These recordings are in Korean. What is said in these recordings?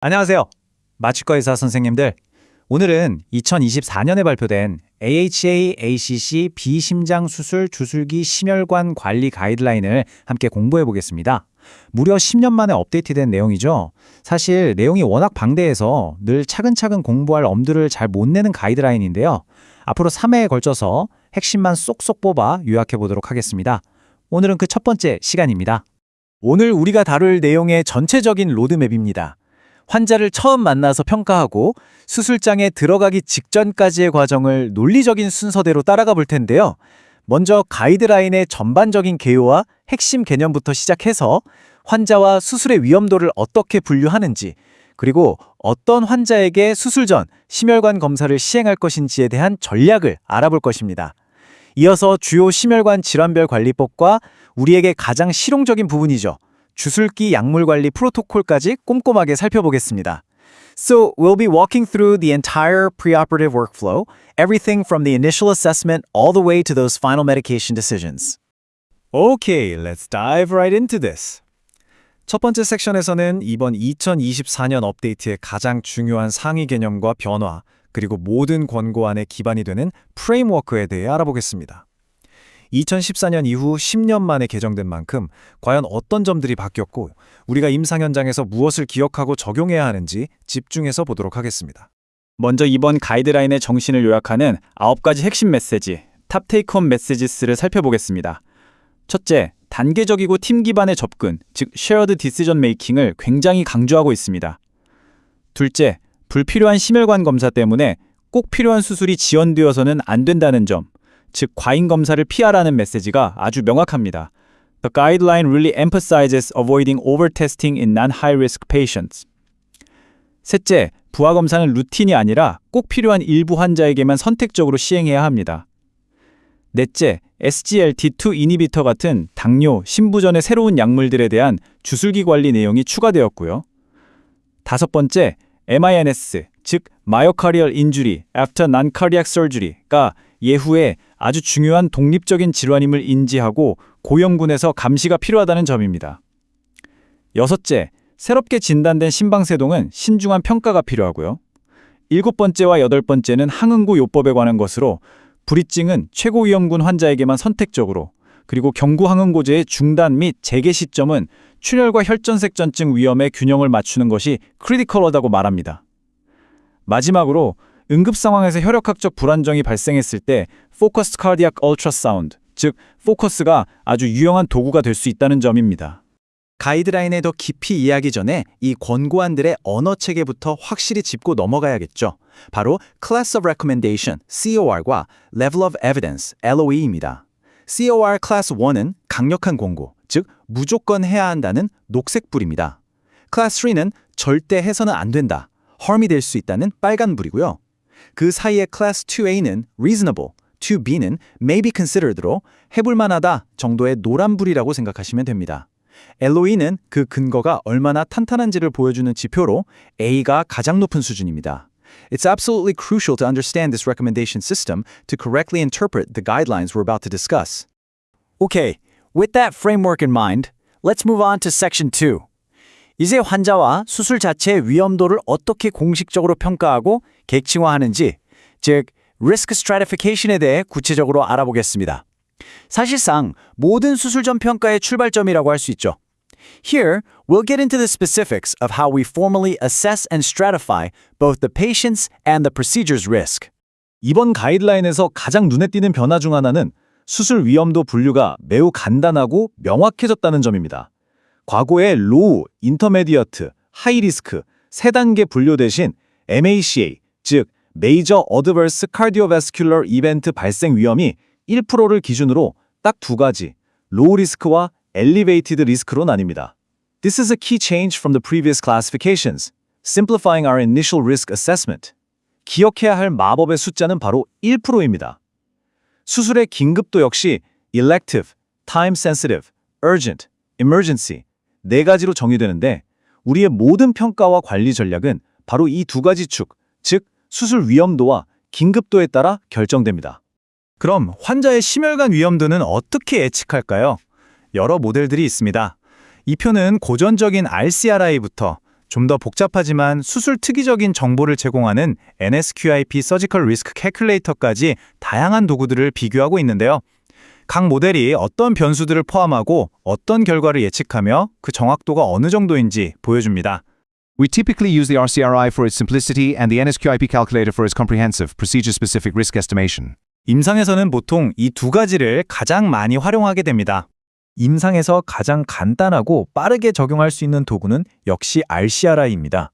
안녕하세요. 마취과 의사 선생님들. 오늘은 2024년에 발표된 AHA, ACC 비심장 수술 주술기 심혈관 관리 가이드라인을 함께 공부해 보겠습니다. 무려 10년 만에 업데이트된 내용이죠. 사실 내용이 워낙 방대해서 늘 차근차근 공부할 엄두를 잘 못 내는 가이드라인인데요. 앞으로 3회에 걸쳐서 핵심만 쏙쏙 뽑아 요약해 보도록 하겠습니다. 오늘은 그 첫 번째 시간입니다. 오늘 우리가 다룰 내용의 전체적인 로드맵입니다. 환자를 처음 만나서 평가하고 수술장에 들어가기 직전까지의 과정을 논리적인 순서대로 따라가 볼 텐데요. 먼저 가이드라인의 전반적인 개요와 핵심 개념부터 시작해서 환자와 수술의 위험도를 어떻게 분류하는지, 그리고 어떤 환자에게 수술 전 심혈관 검사를 시행할 것인지에 대한 전략을 알아볼 것입니다. 이어서 주요 심혈관 질환별 관리법과 우리에게 가장 실용적인 부분이죠. 주술기 약물 관리 프로토콜까지 꼼꼼하게 살펴보겠습니다. So we'll be walking through the entire preoperative workflow, everything from the initial assessment all the way to those final medication decisions. Okay, let's dive right into this. 첫 번째 섹션에서는 이번 2024년 업데이트의 가장 중요한 상위 개념과 변화, 그리고 모든 권고안의 기반이 되는 프레임워크에 대해 알아보겠습니다. 2014년 이후 10년 만에 개정된 만큼 과연 어떤 점들이 바뀌었고 우리가 임상 현장에서 무엇을 기억하고 적용해야 하는지 집중해서 보도록 하겠습니다. 먼저 이번 가이드라인의 정신을 요약하는 9가지 핵심 메시지, 탑 테이크홈 메시지스를 살펴보겠습니다. 첫째, 단계적이고 팀 기반의 접근, 즉 shared decision making을 굉장히 강조하고 있습니다. 둘째, 불필요한 심혈관 검사 때문에 꼭 필요한 수술이 지연되어서는 안 된다는 점, 즉 과잉 검사를 피하라는 메시지가 아주 명확합니다. The guideline really emphasizes avoiding over-testing in non-high-risk patients. 셋째, 부하 검사는 루틴이 아니라 꼭 필요한 일부 환자에게만 선택적으로 시행해야 합니다. 넷째, SGLT2 이니비터 같은 당뇨, 심부전의 새로운 약물들에 대한 주술기 관리 내용이 추가되었고요. 다섯 번째, MINS, 즉 Myocardial Injury After Non-Cardiac Surgery가 예후에 아주 중요한 독립적인 질환임을 인지하고 고형군에서 감시가 필요하다는 점입니다. 여섯째, 새롭게 진단된 심방세동은 신중한 평가가 필요하고요. 일곱 번째와 여덟 번째는 항응고 요법에 관한 것으로 불이증은 최고위험군 환자에게만 선택적으로, 그리고 경구 항응고제의 중단 및 재개 시점은 출혈과 혈전색전증 위험의 균형을 맞추는 것이 크리티컬하다고 말합니다. 마지막으로 응급 상황에서 혈액학적 불안정이 발생했을 때 Focused Cardiac Ultrasound, 즉 포커스가 아주 유용한 도구가 될 수 있다는 점입니다. 가이드라인에 더 깊이 이해하기 전에 이 권고안들의 언어 체계부터 확실히 짚고 넘어가야겠죠. 바로 Class of Recommendation, COR과 Level of Evidence, LOE입니다. COR Class 1은 강력한 권고, 즉 무조건 해야 한다는 녹색불입니다. Class 3는 절대 해서는 안 된다, harm이 될 수 있다는 빨간불이고요. 그 사이의 Class 2A는 reasonable, 2B는 may be considered로 해볼만하다 정도의 노란불이라고 생각하시면 됩니다. LOE는 그 근거가 얼마나 탄탄한지를 보여주는 지표로 A가 가장 높은 수준입니다. It's absolutely crucial to understand this recommendation system to correctly interpret the guidelines we're about to discuss. Okay, with that framework in mind, let's move on to Section 2. 이제 환자와 수술 자체의 위험도를 어떻게 공식적으로 평가하고 객칭화하는지, 즉 리스크 스트래티피케이션에 대해 구체적으로 알아보겠습니다. 사실상 모든 수술 전 평가의 출발점이라고 할 수 있죠. Here, we'll get into the specifics of how we formally assess and stratify both the patient's and the procedure's risk. 이번 가이드라인에서 가장 눈에 띄는 변화 중 하나는 수술 위험도 분류가 매우 간단하고 명확해졌다는 점입니다. 과거의 로우, 인터메디어트, 하이 리스크 세 단계 분류 대신 MACA, 즉 Major Adverse Cardiovascular Event 발생 위험이 1%를 기준으로 딱 두 가지, 로우 리스크와 엘리베이티드 리스크로 나뉩니다. This is a key change from the previous classifications, simplifying our initial risk assessment. 기억해야 할 마법의 숫자는 바로 1%입니다. 수술의 긴급도 역시 elective, time sensitive, urgent, emergency 네 가지로 정의되는데 우리의 모든 평가와 관리 전략은 바로 이 두 가지 축, 즉 수술 위험도와 긴급도에 따라 결정됩니다. 그럼 환자의 심혈관 위험도는 어떻게 예측할까요? 여러 모델들이 있습니다. 이 표는 고전적인 RCRI부터 좀 더 복잡하지만 수술 특이적인 정보를 제공하는 NSQIP Surgical Risk Calculator까지 다양한 도구들을 비교하고 있는데요. 각 모델이 어떤 변수들을 포함하고 어떤 결과를 예측하며 그 정확도가 어느 정도인지 보여줍니다. We typically use the RCRI for its simplicity and the NSQIP calculator for its comprehensive, procedure-specific risk estimation. 임상에서는 보통 이 두 가지를 가장 많이 활용하게 됩니다. 임상에서 가장 간단하고 빠르게 적용할 수 있는 도구는 역시 RCRI입니다.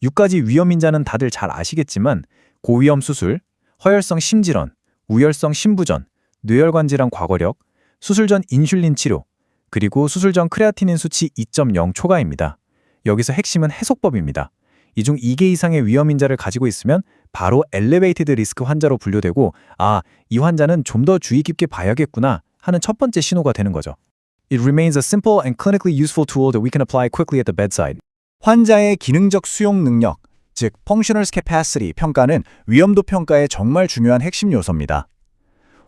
6가지 위험인자는 다들 잘 아시겠지만 고위험 수술, 허혈성 심질환, 우열성 심부전, 뇌혈관 질환 과거력, 수술 전 인슐린 치료, 그리고 수술 전 크레아티닌 수치 2.0 초과입니다. 여기서 핵심은 해석법입니다. 이 중 2개 이상의 위험인자를 가지고 있으면 바로 엘리베이티드 리스크 환자로 분류되고 이 환자는 좀 더 주의 깊게 봐야겠구나 하는 첫 번째 신호가 되는 거죠. It remains a simple and clinically useful tool that we can apply quickly at the bedside. 환자의 기능적 수용 능력, 즉 Functional Capacity 평가는 위험도 평가의 정말 중요한 핵심 요소입니다.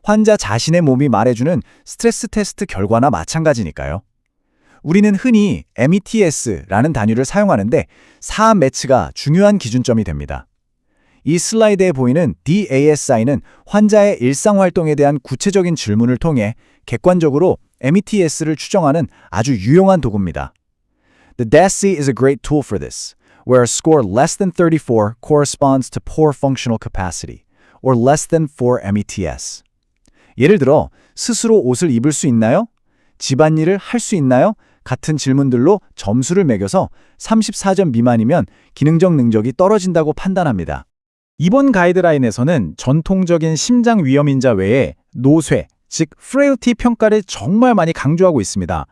환자 자신의 몸이 말해주는 스트레스 테스트 결과나 마찬가지니까요. 우리는 흔히 METS라는 단위를 사용하는데 4매치가 중요한 기준점이 됩니다. 이 슬라이드에 보이는 DASI는 환자의 일상활동에 대한 구체적인 질문을 통해 객관적으로 METS를 추정하는 아주 유용한 도구입니다. The DASI is a great tool for this, where a score less than 34 corresponds to poor functional capacity, or less than 4 METS. 예를 들어, 스스로 옷을 입을 수 있나요? 집안일을 할 수 있나요? 같은 질문들로 점수를 매겨서 34점 미만이면 기능적 능력이 떨어진다고 판단합니다. 이번 가이드라인에서는 전통적인 심장 위험인자 외에 노쇠, 즉 frailty 평가를 정말 많이 강조하고 있습니다.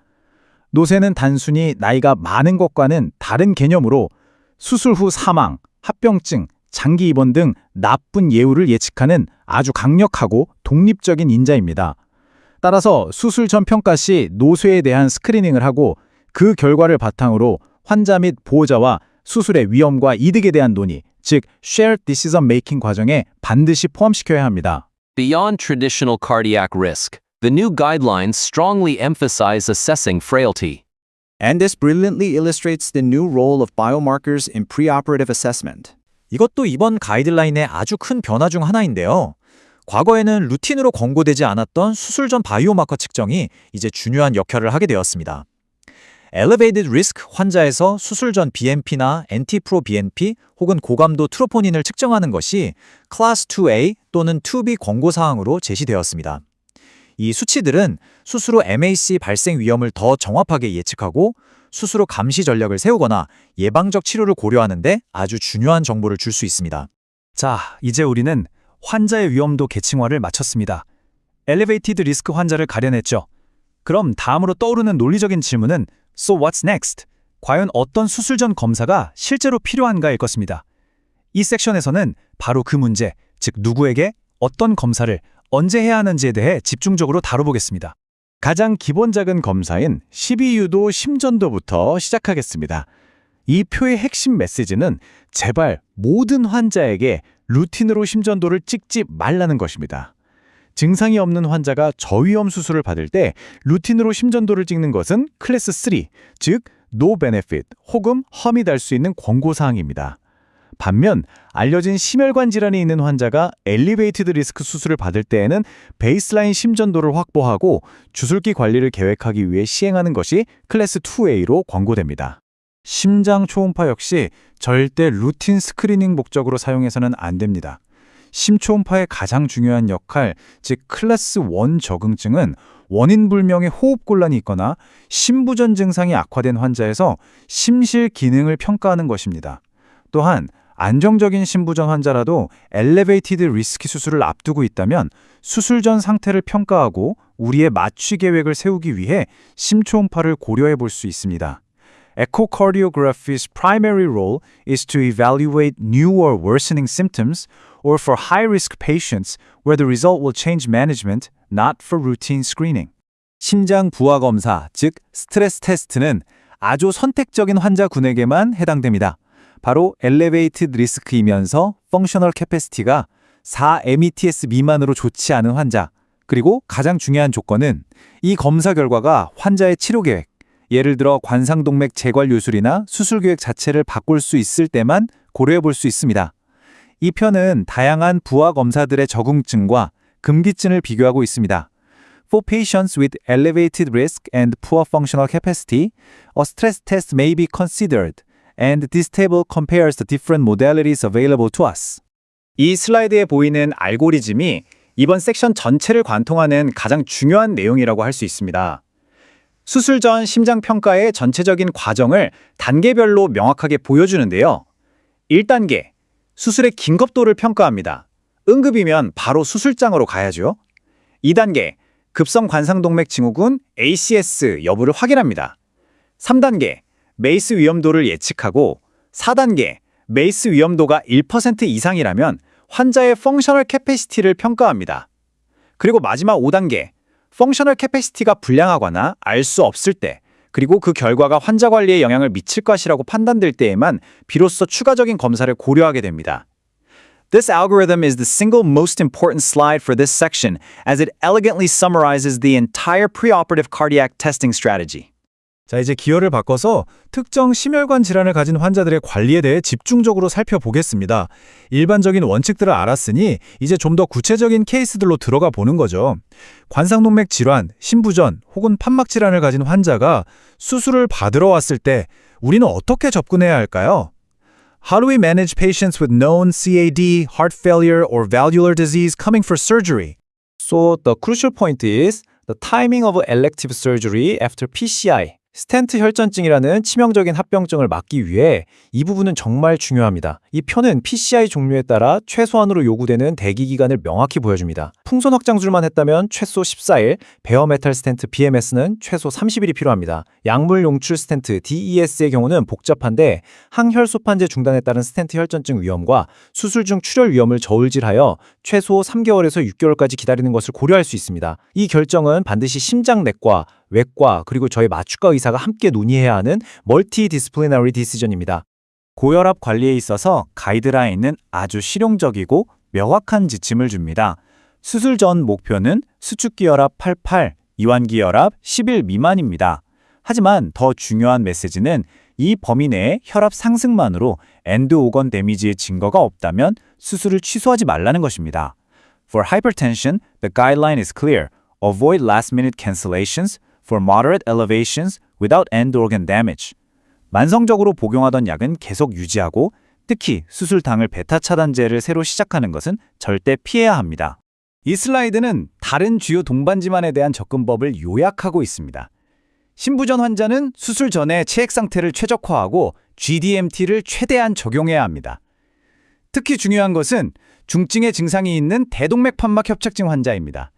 노쇠는 단순히 나이가 많은 것과는 다른 개념으로 수술 후 사망, 합병증, 장기 입원 등 나쁜 예후를 예측하는 아주 강력하고 독립적인 인자입니다. 따라서 수술 전 평가 시 노쇠에 대한 스크리닝을 하고 그 결과를 바탕으로 환자 및 보호자와 수술의 위험과 이득에 대한 논의, 즉 shared decision making 과정에 반드시 포함시켜야 합니다. Beyond traditional cardiac risk, the new guidelines strongly emphasize assessing frailty. And this brilliantly illustrates the new role of biomarkers in preoperative assessment. 이것도 이번 가이드라인의 아주 큰 변화 중 하나인데요. 과거에는 루틴으로 권고되지 않았던 수술 전 바이오마커 측정이 이제 중요한 역할을 하게 되었습니다. Elevated Risk 환자에서 수술 전 BNP나 NT-proBNP 혹은 고감도 트로포닌을 측정하는 것이 클래스 2A 또는 2B 권고사항으로 제시되었습니다. 이 수치들은 수술 후 MAC 발생 위험을 더 정확하게 예측하고 수술 후 감시 전략을 세우거나 예방적 치료를 고려하는 데 아주 중요한 정보를 줄 수 있습니다. 자, 이제 우리는 환자의 위험도 계층화를 마쳤습니다. 엘리베이티드 리스크 환자를 가려냈죠. 그럼 다음으로 떠오르는 논리적인 질문은 So what's next? 과연 어떤 수술 전 검사가 실제로 필요한가일 것입니다. 이 섹션에서는 바로 그 문제, 즉 누구에게 어떤 검사를 언제 해야 하는지에 대해 집중적으로 다뤄보겠습니다. 가장 기본적인 검사인 12유도 심전도부터 시작하겠습니다. 이 표의 핵심 메시지는 제발 모든 환자에게 루틴으로 심전도를 찍지 말라는 것입니다. 증상이 없는 환자가 저위험 수술을 받을 때 루틴으로 심전도를 찍는 것은 클래스 3, 즉 no benefit 혹은 험이 달 수 있는 권고사항입니다. 반면 알려진 심혈관 질환이 있는 환자가 엘리베이티드 리스크 수술을 받을 때에는 베이스라인 심전도를 확보하고 주술기 관리를 계획하기 위해 시행하는 것이 클래스 2A로 권고됩니다. 심장 초음파 역시 절대 루틴 스크리닝 목적으로 사용해서는 안 됩니다. 심초음파의 가장 중요한 역할, 즉 클래스 1 적응증은 원인 불명의 호흡곤란이 있거나 심부전 증상이 악화된 환자에서 심실 기능을 평가하는 것입니다. 또한 안정적인 심부전 환자라도 엘리베이티드 리스크 수술을 앞두고 있다면 수술 전 상태를 평가하고 우리의 마취 계획을 세우기 위해 심초음파를 고려해 볼 수 있습니다. Echocardiography's primary role is to evaluate new or worsening symptoms or for high-risk patients where the result will change management, not for routine screening. 심장 부하 검사, 즉 스트레스 테스트는 아주 선택적인 환자군에게만 해당됩니다. 바로 엘리베이티드 리스크이면서 펑셔널 캐패시티가 4 METS 미만으로 좋지 않은 환자, 그리고 가장 중요한 조건은 이 검사 결과가 환자의 치료 계획, 예를 들어 관상동맥 재괄 요술이나 수술 계획 자체를 바꿀 수 있을 때만 고려해 볼 수 있습니다. 이 편은 다양한 부하 검사들의 적응증과 금기증을 비교하고 있습니다. For patients with elevated risk and poor functional capacity, a stress test may be considered, and this table compares the different modalities available to us. 이 슬라이드에 보이는 알고리즘이 이번 섹션 전체를 관통하는 가장 중요한 내용이라고 할 수 있습니다. 수술 전 심장 평가의 전체적인 과정을 단계별로 명확하게 보여주는데요. 1단계, 수술의 긴급도를 평가합니다. 응급이면 바로 수술장으로 가야죠. 2단계, 급성 관상동맥 증후군 ACS 여부를 확인합니다. 3단계, 메이스 위험도를 예측하고 4단계, 메이스 위험도가 1% 이상이라면 환자의 펑셔널 캐패시티를 평가합니다. 그리고 마지막 5단계, 펑셔널 캐패시티가 불량하거나 알 수 없을 때, 그리고 그 결과가 환자 관리에 영향을 미칠 것이라고 판단될 때에만 비로소 추가적인 검사를 고려하게 됩니다. This algorithm is the single most important slide for this section as it elegantly summarizes the entire preoperative cardiac testing strategy. 자, 이제 기어를 바꿔서 특정 심혈관 질환을 가진 환자들의 관리에 대해 집중적으로 살펴보겠습니다. 일반적인 원칙들을 알았으니 이제 좀 더 구체적인 케이스들로 들어가 보는 거죠. 관상동맥 질환, 심부전 혹은 판막 질환을 가진 환자가 수술을 받으러 왔을 때 우리는 어떻게 접근해야 할까요? How do we manage patients with known CAD, heart failure, or valvular disease coming for surgery? So the crucial point is the timing of elective surgery after PCI. 스텐트 혈전증이라는 치명적인 합병증을 막기 위해 이 부분은 정말 중요합니다. 이 표는 PCI 종류에 따라 최소한으로 요구되는 대기 기간을 명확히 보여줍니다. 풍선 확장술만 했다면 최소 14일, 베어메탈 스텐트 BMS는 최소 30일이 필요합니다. 약물 용출 스텐트 DES의 경우는 복잡한데 항혈소판제 중단에 따른 스텐트 혈전증 위험과 수술 중 출혈 위험을 저울질하여 최소 3개월에서 6개월까지 기다리는 것을 고려할 수 있습니다. 이 결정은 반드시 심장내과, 외과, 그리고 저희 마취과 의사가 함께 논의해야 하는 멀티디스플리너리 디시전입니다. 고혈압 관리에 있어서 가이드라인은 아주 실용적이고 명확한 지침을 줍니다. 수술 전 목표는 수축기혈압 88, 이완기혈압 11 미만입니다. 하지만 더 중요한 메시지는 이 범위 내에 혈압 상승만으로 엔드 오건 데미지의 증거가 없다면 수술을 취소하지 말라는 것입니다. For hypertension, the guideline is clear. Avoid last-minute cancellations for moderate elevations without end organ damage. 만성적으로 복용하던 약은 계속 유지하고 특히 수술 당일 베타 차단제를 새로 시작하는 것은 절대 피해야 합니다. 이 슬라이드는 다른 주요 동반질환에 대한 접근법을 요약하고 있습니다. 심부전 환자는 수술 전에 체액 상태를 최적화하고 GDMT를 최대한 적용해야 합니다. 특히 중요한 것은 중증의 증상이 있는 대동맥 판막 협착증 환자입니다.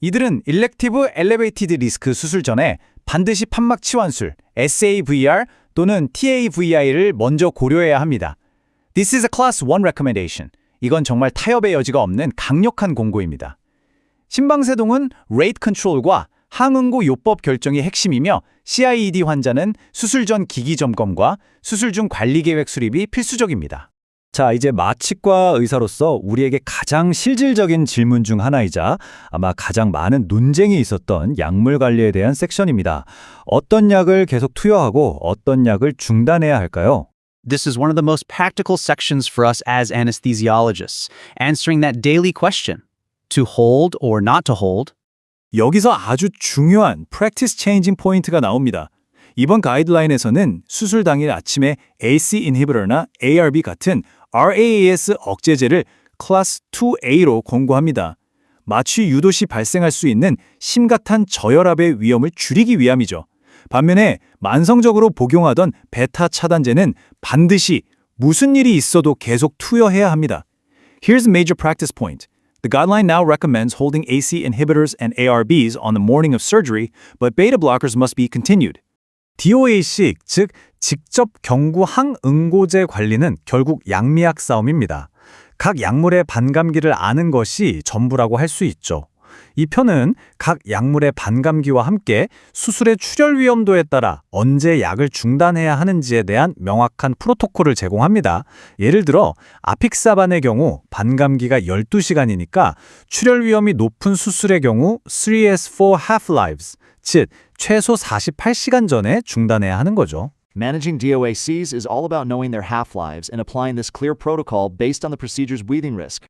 이들은 일렉티브 엘리베이티드 리스크 수술 전에 반드시 판막 치환술, SAVR 또는 TAVI를 먼저 고려해야 합니다. This is a class 1 recommendation. 이건 정말 타협의 여지가 없는 강력한 공고입니다. 심방세동은 rate control과 항응고 요법 결정이 핵심이며 CIED 환자는 수술 전 기기 점검과 수술 중 관리 계획 수립이 필수적입니다. 자, 이제 마취과 의사로서 우리에게 가장 실질적인 질문 중 하나이자 아마 가장 많은 논쟁이 있었던 약물 관리에 대한 섹션입니다. 어떤 약을 계속 투여하고 어떤 약을 중단해야 할까요? This is one of the most practical sections for us as anesthesiologists, answering that daily question, to hold or not to hold. 여기서 아주 중요한 practice changing 포인트가 나옵니다. 이번 가이드라인에서는 수술 당일 아침에 AC inhibitor나 ARB 같은 RAAS 억제제를 클래스 2A로 권고합니다. 마취 유도 시 발생할 수 있는 심각한 저혈압의 위험을 줄이기 위함이죠. 반면에 만성적으로 복용하던 베타 차단제는 반드시 무슨 일이 있어도 계속 투여해야 합니다. Here's a major practice point. The guideline now recommends holding AC inhibitors and ARBs on the morning of surgery, but beta blockers must be continued. DOA식, 즉 직접 경구 항응고제 관리는 결국 약미약 싸움입니다. 각 약물의 반감기를 아는 것이 전부라고 할 수 있죠. 이 편은 각 약물의 반감기와 함께 수술의 출혈 위험도에 따라 언제 약을 중단해야 하는지에 대한 명확한 프로토콜을 제공합니다. 예를 들어 아픽사반의 경우 반감기가 12시간이니까 출혈 위험이 높은 수술의 경우 3S4 half-lives, 즉 최소 48시간 전에 중단해야 하는 거죠. Managing DOACs is all about knowing their half-lives and applying this clear protocol based on the procedure's breathing risk.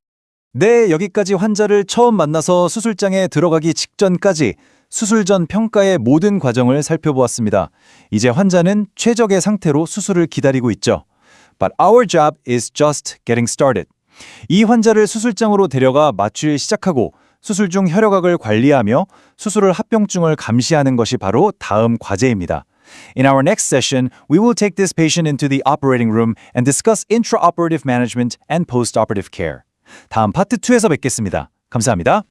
네, 여기까지 환자를 처음 만나서 수술장에 들어가기 직전까지 수술 전 평가의 모든 과정을 살펴보았습니다. 이제 환자는 최적의 상태로 수술을 기다리고 있죠. But our job is just getting started. 이 환자를 수술장으로 데려가 마취를 시작하고 수술 중 혈여각을 관리하며 수술을 합병증을 감시하는 것이 바로 다음 과제입니다. In our next session, we will take this patient into the operating room and discuss intraoperative management and postoperative care. 다음 파트 2에서 뵙겠습니다. 감사합니다.